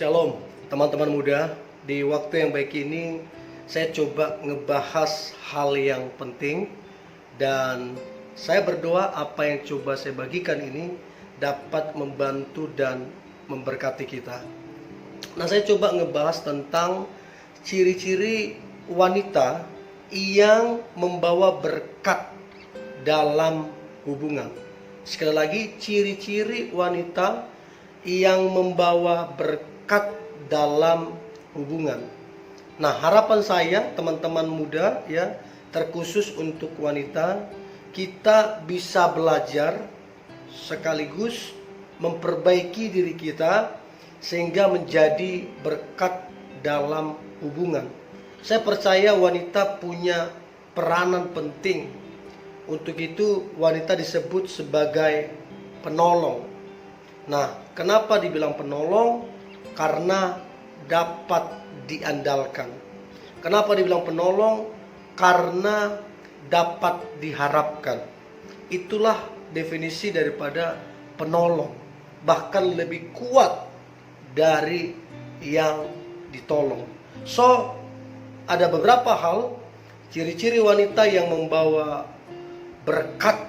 Shalom teman-teman muda. Di waktu yang baik ini saya coba ngebahas hal yang penting, dan saya berdoa apa yang coba saya bagikan ini dapat membantu dan memberkati kita. Nah, saya coba ngebahas tentang ciri-ciri wanita yang membawa berkat dalam hubungan. Sekali lagi, ciri-ciri wanita yang membawa berkat dalam hubungan. Nah, harapan saya teman-teman muda ya, terkhusus untuk wanita, kita bisa belajar sekaligus memperbaiki diri kita sehingga menjadi berkat dalam hubungan. Saya percaya wanita punya peranan penting. Untuk itu wanita disebut sebagai penolong. Nah, kenapa dibilang penolong? Karena dapat diandalkan. Kenapa dibilang penolong? Karena dapat diharapkan. Itulah definisi daripada penolong. Bahkan lebih kuat dari yang ditolong. So, ada beberapa hal ciri-ciri wanita yang membawa berkat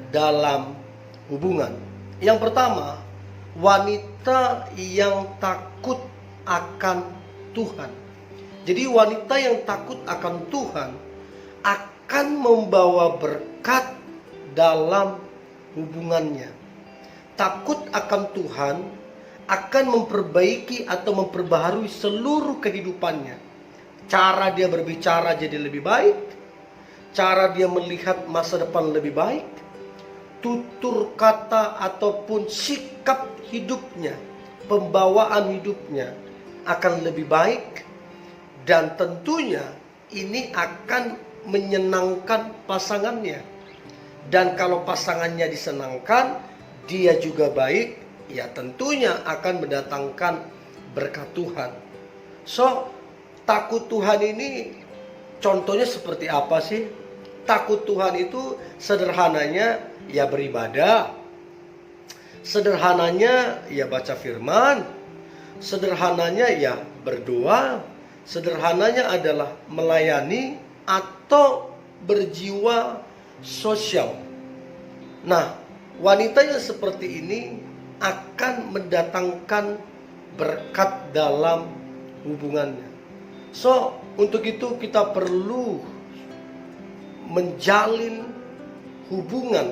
dalam hubungan. Yang pertama, wanita yang takut akan Tuhan. Jadi wanita yang takut akan Tuhan akan membawa berkat dalam hubungannya. Takut akan Tuhan akan memperbaiki atau memperbaharui seluruh kehidupannya. Cara dia berbicara jadi lebih baik, cara dia melihat masa depan lebih baik, tutur kata ataupun sikap hidupnya, pembawaan hidupnya akan lebih baik, dan tentunya ini akan menyenangkan pasangannya. Dan kalau pasangannya disenangkan, dia juga baik, ya tentunya akan mendatangkan berkat Tuhan. So, takut Tuhan ini contohnya seperti apa sih? Takut Tuhan itu sederhananya ya beribadah, sederhananya ya baca firman, sederhananya ya berdoa, sederhananya adalah melayani atau berjiwa sosial. Nah, wanita yang seperti ini akan mendatangkan berkat dalam hubungannya. So, untuk itu kita perlu menjalin hubungan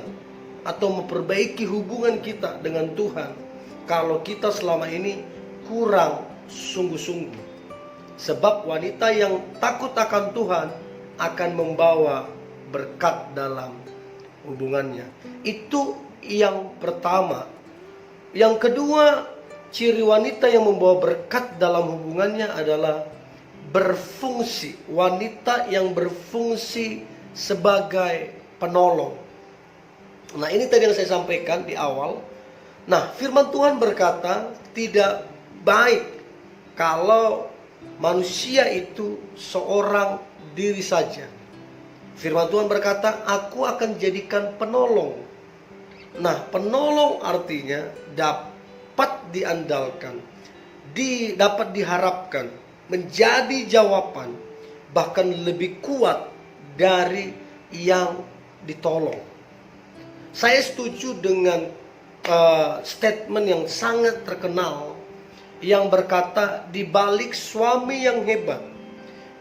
atau memperbaiki hubungan kita dengan Tuhan kalau kita selama ini kurang sungguh-sungguh. Sebab wanita yang takut akan Tuhan akan membawa berkat dalam hubungannya. Itu yang pertama. Yang kedua, ciri wanita yang membawa berkat dalam hubungannya adalah berfungsi. Wanita yang berfungsi sebagai penolong. Nah, ini tadi yang saya sampaikan di awal. Nah, firman Tuhan berkata, tidak baik kalau manusia itu seorang diri saja. Firman Tuhan berkata, aku akan jadikan penolong. Nah, penolong artinya dapat diandalkan, dapat diharapkan, menjadi jawaban, bahkan lebih kuat dari yang ditolong. Saya setuju dengan statement yang sangat terkenal yang berkata, di balik suami yang hebat,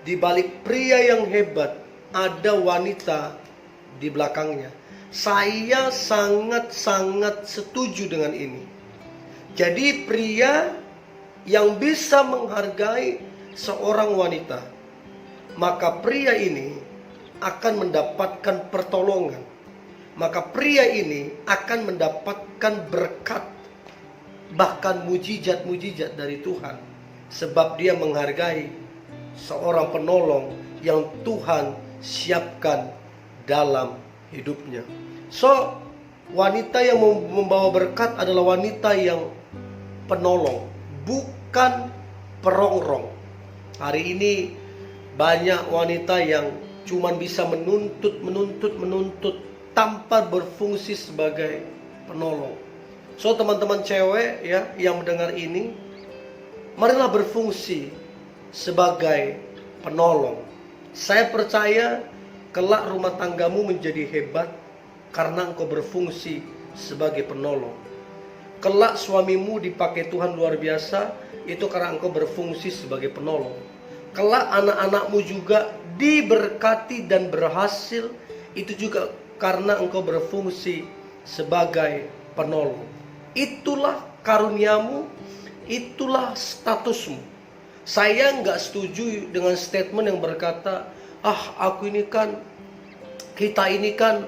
di balik pria yang hebat, ada wanita di belakangnya. Saya sangat-sangat setuju dengan ini. Jadi pria yang bisa menghargai seorang wanita, maka pria ini akan mendapatkan pertolongan. Maka pria ini akan mendapatkan berkat, bahkan mujizat-mujizat dari Tuhan. Sebab dia menghargai seorang penolong yang Tuhan siapkan dalam hidupnya. So, wanita yang membawa berkat adalah wanita yang penolong, bukan perongrong. Hari ini banyak wanita yang cuma bisa menuntut tanpa berfungsi sebagai penolong. So, teman-teman cewek ya yang mendengar ini, marilah berfungsi sebagai penolong. Saya percaya kelak rumah tanggamu menjadi hebat karena engkau berfungsi sebagai penolong. Kelak suamimu dipakai Tuhan luar biasa, itu karena engkau berfungsi sebagai penolong. Kelak anak-anakmu juga diberkati dan berhasil, itu juga karena engkau berfungsi sebagai penolong. Itulah karuniamu, itulah statusmu. Saya nggak setuju dengan statement yang berkata, kita ini kan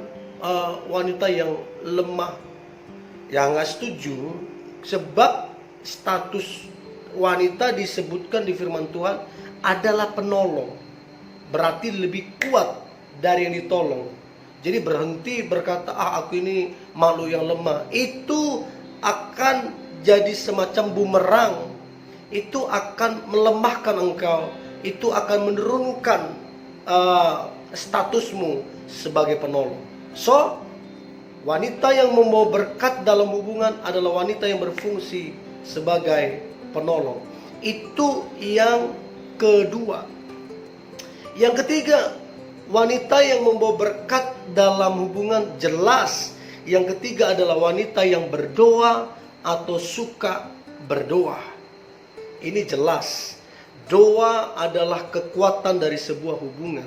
wanita yang lemah. Ya nggak setuju, sebab status wanita disebutkan di firman Tuhan adalah penolong. Berarti lebih kuat dari yang ditolong. Jadi berhenti berkata, aku ini makhluk yang lemah. Itu akan jadi semacam bumerang. Itu akan melemahkan engkau. Itu akan menurunkan statusmu sebagai penolong. So, wanita yang membawa berkat dalam hubungan adalah wanita yang berfungsi sebagai penolong. Itu yang kedua. Yang ketiga, wanita yang membawa berkat dalam hubungan jelas. Yang ketiga adalah wanita yang berdoa atau suka berdoa. Ini jelas. Doa adalah kekuatan dari sebuah hubungan.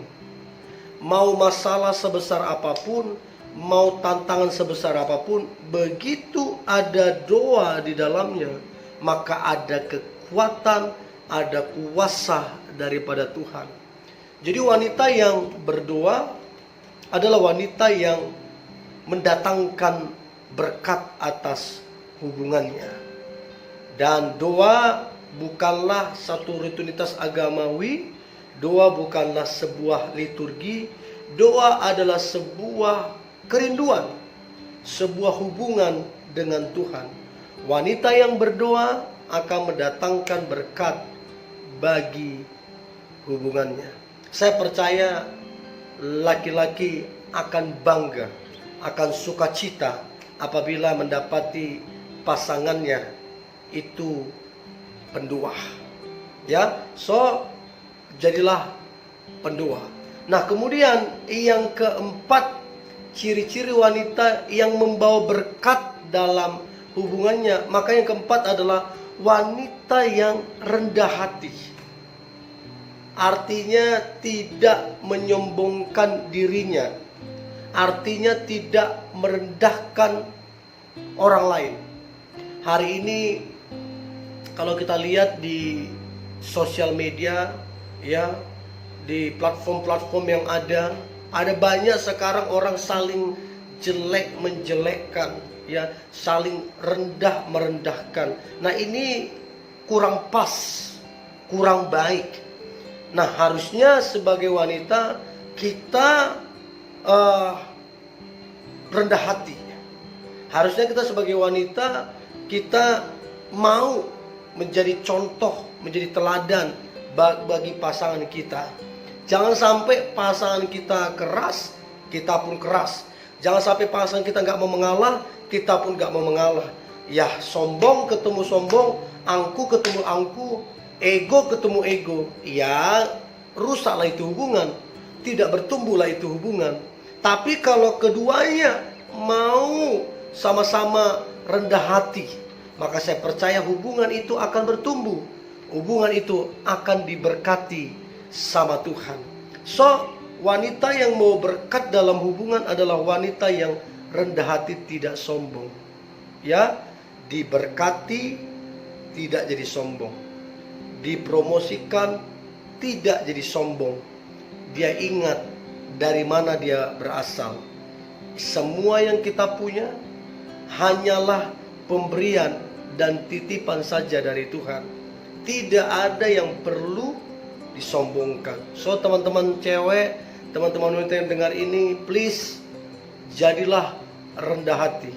Mau masalah sebesar apapun, mau tantangan sebesar apapun, begitu ada doa di dalamnya, maka ada kekuatan, ada kuasa daripada Tuhan. Jadi wanita yang berdoa adalah wanita yang mendatangkan berkat atas hubungannya. Dan doa bukanlah satu rutinitas agamawi, doa bukanlah sebuah liturgi, doa adalah sebuah kerinduan, sebuah hubungan dengan Tuhan. Wanita yang berdoa akan mendatangkan berkat bagi hubungannya. Saya percaya laki-laki akan bangga, akan sukacita apabila mendapati pasangannya itu pendoa. Ya, so jadilah pendoa. Nah, kemudian yang keempat, ciri-ciri wanita yang membawa berkat dalam hubungannya, maka yang keempat adalah wanita yang rendah hati. Artinya tidak menyombongkan dirinya. Artinya tidak merendahkan orang lain. Hari ini kalau kita lihat di sosial media, ya, di platform-platform yang ada banyak sekarang orang saling jelek menjelekkan, ya, saling rendah merendahkan. Nah, ini kurang pas, kurang baik. Nah, harusnya sebagai wanita kita rendah hati. Harusnya kita sebagai wanita kita mau menjadi contoh, menjadi teladan bagi pasangan kita. Jangan sampai pasangan kita keras, kita pun keras. Jangan sampai pasangan kita nggak mau mengalah, kita pun nggak mau mengalah. Ya, sombong ketemu sombong, angku ketemu angku, ego ketemu ego. Ya, rusaklah itu hubungan, tidak bertumbuhlah itu hubungan. Tapi kalau keduanya mau sama-sama rendah hati, maka saya percaya hubungan itu akan bertumbuh. Hubungan itu akan diberkati sama Tuhan. So, wanita yang mau berkat dalam hubungan adalah wanita yang rendah hati, tidak sombong. Ya, diberkati, tidak jadi sombong. Dipromosikan, tidak jadi sombong. Dia ingat dari mana dia berasal. Semua yang kita punya hanyalah pemberian dan titipan saja dari Tuhan. Tidak ada yang perlu disombongkan. So, teman-teman cewek, teman-teman wanita yang dengar ini, please jadilah rendah hati.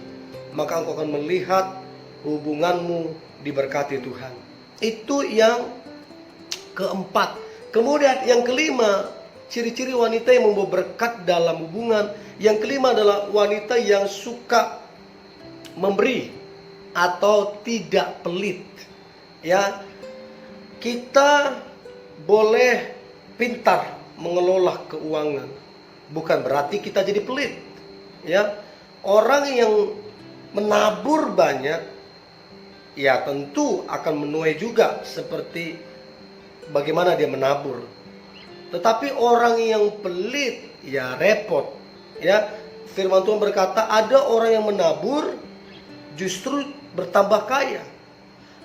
Maka engkau akan melihat hubunganmu diberkati Tuhan. Itu yang keempat. Kemudian yang kelima, ciri-ciri wanita yang membawa berkat dalam hubungan. Yang kelima adalah wanita yang suka memberi atau tidak pelit. Ya, Kita boleh pintar mengelola keuangan, bukan berarti kita jadi pelit. Ya, orang yang menabur banyak, ya tentu akan menuai juga seperti bagaimana dia menabur. Tetapi orang yang pelit, ya repot. Ya, firman Tuhan berkata, ada orang yang menabur justru bertambah kaya.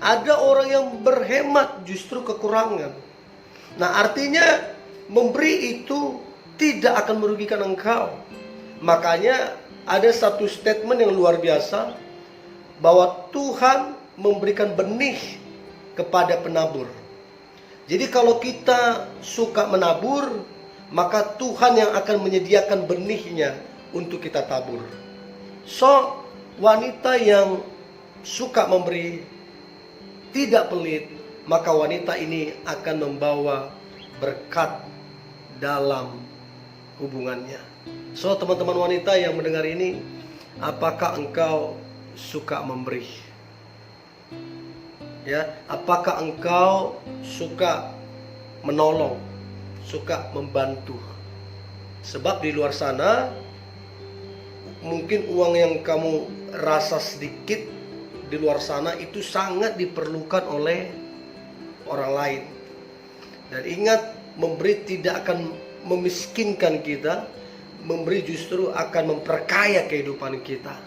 Ada orang yang berhemat justru kekurangan. Nah, artinya memberi itu tidak akan merugikan engkau. Makanya ada satu statement yang luar biasa, bahwa Tuhan memberikan benih kepada penabur. Jadi kalau kita suka menabur, maka Tuhan yang akan menyediakan benihnya untuk kita tabur. So, wanita yang suka memberi, tidak pelit, maka wanita ini akan membawa berkat dalam hubungannya. So, teman-teman wanita yang mendengar ini, apakah engkau suka memberi? Ya, apakah engkau suka menolong, suka membantu? Sebab di luar sana mungkin uang yang kamu rasa sedikit, di luar sana itu sangat diperlukan oleh orang lain. Dan ingat, memberi tidak akan memiskinkan kita, memberi justru akan memperkaya kehidupan kita.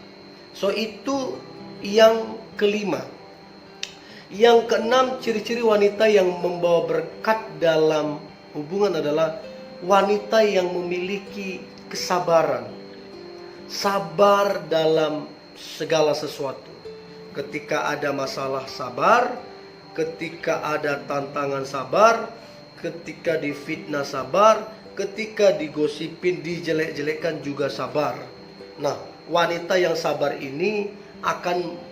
So, itu yang kelima. Yang keenam, ciri-ciri wanita yang membawa berkat dalam hubungan adalah wanita yang memiliki kesabaran. Sabar dalam segala sesuatu. Ketika ada masalah, sabar. Ketika ada tantangan, sabar. Ketika difitnah, sabar. Ketika digosipin, dijelek-jelekkan juga sabar. Nah, wanita yang sabar ini akan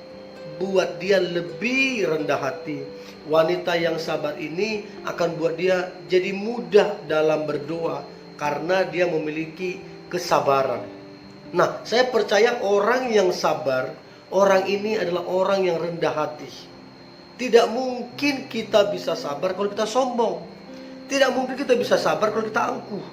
buat dia lebih rendah hati. Wanita yang sabar ini akan buat dia jadi mudah dalam berdoa, karena dia memiliki kesabaran. Nah, saya percaya orang yang sabar, orang ini adalah orang yang rendah hati. Tidak mungkin kita bisa sabar kalau kita sombong. Tidak mungkin kita bisa sabar kalau kita angkuh.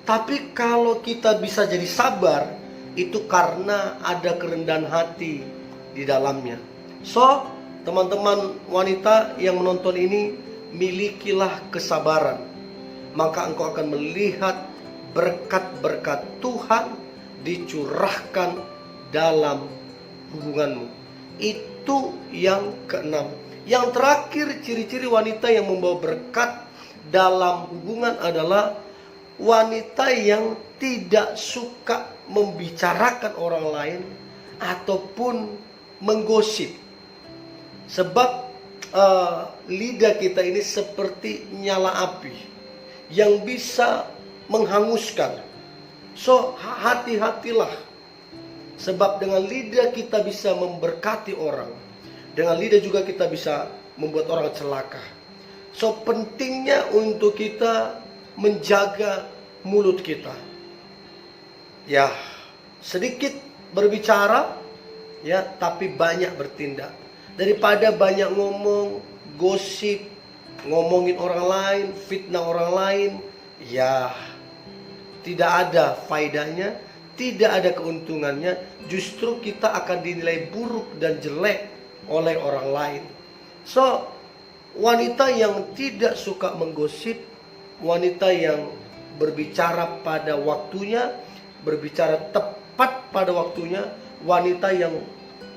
Tapi kalau kita bisa jadi sabar, itu karena ada kerendahan hati di dalamnya. So, teman-teman wanita yang menonton ini, milikilah kesabaran. Maka engkau akan melihat berkat-berkat Tuhan dicurahkan dalam hubunganmu. Itu yang keenam. Yang terakhir, ciri-ciri wanita yang membawa berkat dalam hubungan adalah wanita yang tidak suka membicarakan orang lain ataupun menggosip. Sebab lidah kita ini seperti nyala api yang bisa menghanguskan. So, hati-hatilah. Sebab dengan lidah kita bisa memberkati orang. Dengan lidah juga kita bisa membuat orang celaka. So, pentingnya untuk kita menjaga mulut kita. Ya, sedikit berbicara, ya, tapi banyak bertindak. Daripada banyak ngomong, gosip, ngomongin orang lain, fitnah orang lain, ya tidak ada faedahnya, tidak ada keuntungannya. Justru kita akan dinilai buruk dan jelek oleh orang lain. So, wanita yang tidak suka menggosip, wanita yang berbicara pada waktunya, berbicara tepat pada waktunya, wanita yang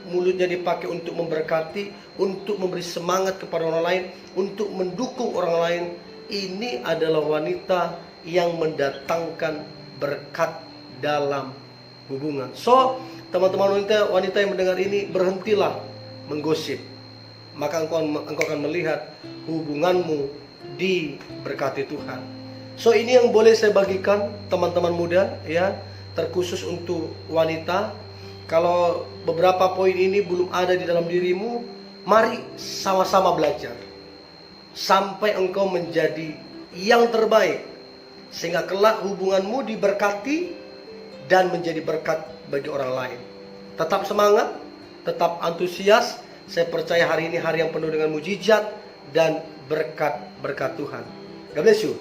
mulutnya dipakai untuk memberkati, untuk memberi semangat kepada orang lain, untuk mendukung orang lain. Ini adalah wanita yang mendatangkan berkat dalam hubungan. So, teman-teman wanita yang mendengar ini, berhentilah menggosip. Maka engkau akan melihat hubunganmu diberkati Tuhan. So, ini yang boleh saya bagikan teman-teman muda, ya, terkhusus untuk wanita. Kalau beberapa poin ini belum ada di dalam dirimu, mari sama-sama belajar sampai engkau menjadi yang terbaik, sehingga kelak hubunganmu diberkati dan menjadi berkat bagi orang lain. Tetap semangat, tetap antusias. Saya percaya hari ini hari yang penuh dengan mujizat dan berkat-berkat Tuhan. God bless you.